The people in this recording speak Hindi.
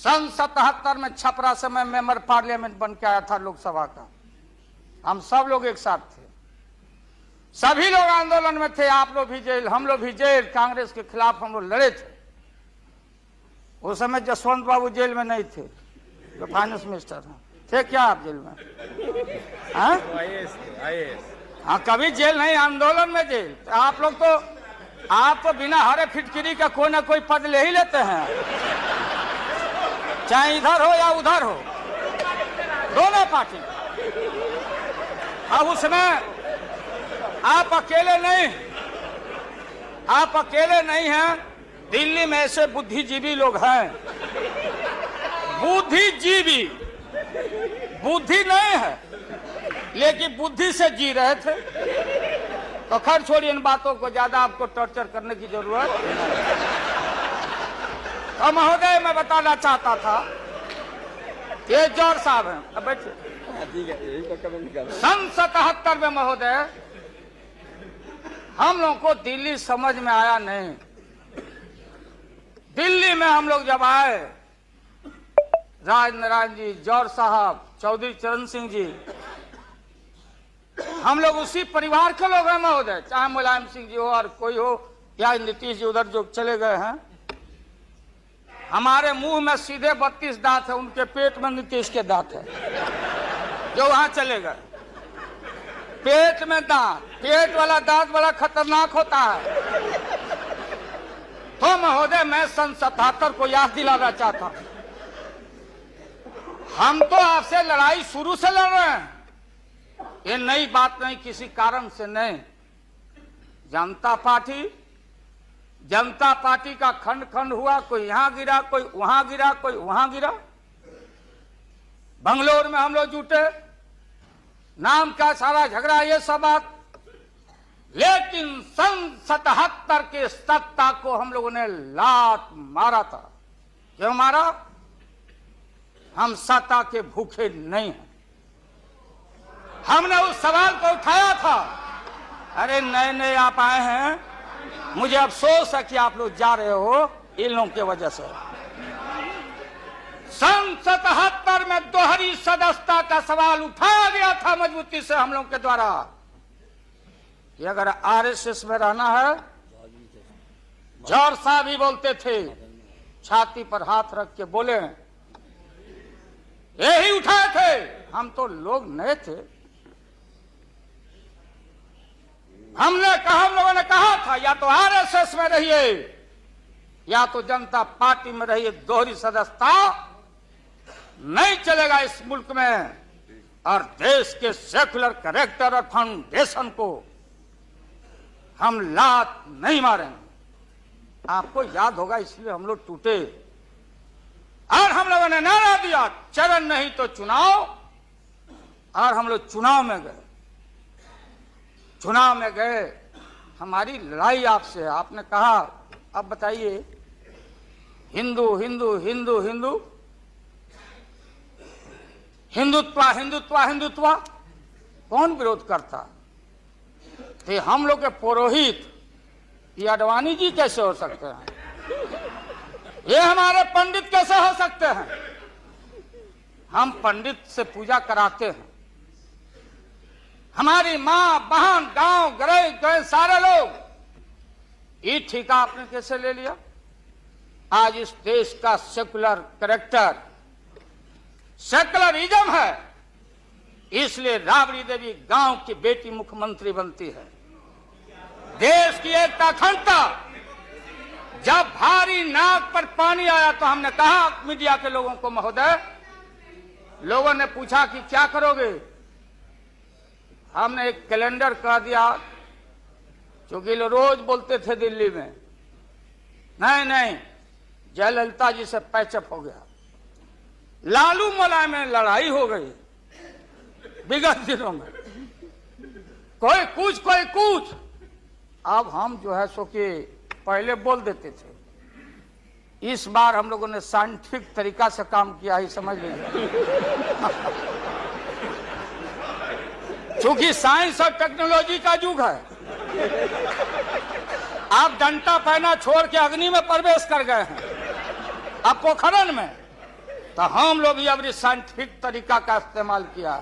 सन 77 में छपरा से मैं मेंबर पार्लियामेंट बन के आया था लोकसभा का। हम सब लोग एक साथ थे, सभी लोग आंदोलन में थे। आप लोग भी जेल, हम लोग भी जेल। कांग्रेस के खिलाफ हम लोग लड़े थे। उस समय जसवंत बाबू जेल में नहीं थे, जो फाइनेंस मिनिस्टर हैं। थे क्या आप जेल में? हाँ, हाँ, कभी जेल नहीं, आंदोलन में जेल। आप लोग तो, आप तो बिना हरे फिटकिरी का कोई ना कोई पद ले ही लेते हैं, चाहे इधर हो या उधर हो, दोनों पार्टी। अब उसमें आप अकेले नहीं, आप अकेले नहीं हैं। दिल्ली में ऐसे बुद्धिजीवी लोग हैं, बुद्धिजीवी, बुद्धि नहीं है लेकिन बुद्धि से जी रहे थे। तो खैर छोड़िए इन बातों को, ज्यादा आपको टॉर्चर करने की जरूरत नहीं। तो महोदय मैं बताना चाहता था, ये जौहर साहब हैं, अब बैठिए। सन 77 में महोदय हम लोगों को दिल्ली समझ में आया नहीं। दिल्ली में हम लोग जब आए, राज नारायण जी, जौहर साहब, चौधरी चरण सिंह जी, हम लोग उसी परिवार के लोग हैं महोदय, चाहे मुलायम सिंह जी हो और कोई हो, या नीतीश जी उधर जो चले गए हैं। हमारे मुंह में सीधे 32 दांत है, उनके पेट में नीतीश के दांत है, जो वहां चले गए। पेट में दांत, पेट वाला दांत बड़ा खतरनाक होता है। तो महोदय मैं सन 77 को याद दिलाना चाहता हूं, हम तो आपसे लड़ाई शुरू से लड़ रहे हैं, ये नई बात नहीं, किसी कारण से नहीं। जनता पार्टी का खंड खंड हुआ, कोई यहां गिरा, कोई वहां गिरा, कोई वहां गिरा। बंगलोर में हम लोग जुटे, नाम का सारा झगड़ा, ये सब बात। लेकिन सन 77 के सत्ता को हम लोगों ने लात मारा था। क्यों मारा? हम सत्ता के भूखे नहीं हैं। हमने उस सवाल को उठाया था। अरे नए नए आप आए हैं, मुझे अफसोस है कि आप लोग जा रहे हो इन लोगों की वजह से। सन 77 में दोहरी सदस्यता का सवाल उठाया गया था मजबूती से हम लोग के द्वारा कि अगर आरएसएस में रहना है, जौहर साहब भी बोलते थे, छाती पर हाथ रख के बोले, यही उठाए थे। हम तो लोग नए थे, हम लोगों ने कहा था या तो आरएसएस में रहिए या तो जनता पार्टी में रहिए, दोहरी सदस्यता नहीं चलेगा इस मुल्क में। और देश के सेकुलर कैरेक्टर और फाउंडेशन को हम लात नहीं मारेंगे। आपको याद होगा, इसलिए हम लोग टूटे और हम लोगों ने नारा दिया, चरण नहीं तो चुनाव। और हम लोग चुनाव में गए। चुनाव में गए, हमारी लड़ाई आपसे है। आपने कहा अब बताइए, हिंदू हिंदू हिंदू हिंदू, हिंदुत्व हिंदुत्व हिंदुत्व, कौन विरोध करता? तो हम लोग के पुरोहित ये अडवाणी जी कैसे हो सकते हैं? ये हमारे पंडित कैसे हो सकते हैं? हम पंडित से पूजा कराते हैं। हमारी मां, बहन, गांव गए सारे लोग। ये ठेका आपने कैसे ले लिया? आज इस देश का सेकुलर कैरेक्टर, सेकुलरिज्म है, इसलिए राबड़ी देवी गांव की बेटी मुख्यमंत्री बनती है। देश की एकता अखंडता। जब भारी नाक पर पानी आया तो हमने कहा मीडिया के लोगों को, महोदय, लोगों ने पूछा कि क्या करोगे? हमने एक कैलेंडर कर दिया, क्योंकि लोग रोज बोलते थे दिल्ली में, नहीं जयललिता जी से पैचअप हो गया, लालू मुलायम में लड़ाई हो गई विगत दिनों में, कोई कुछ। अब हम जो है सो कि पहले बोल देते थे, इस बार हम लोगों ने साइंटिफिक तरीका से काम किया ही, समझ लीजिए। क्योंकि साइंस और टेक्नोलॉजी का युग है। आप डंडा पहना छोड़ के अग्नि में प्रवेश कर गए हैं, अब पोखरण में। तो हम लोग भी अब साइंटिफिक तरीका का इस्तेमाल किया।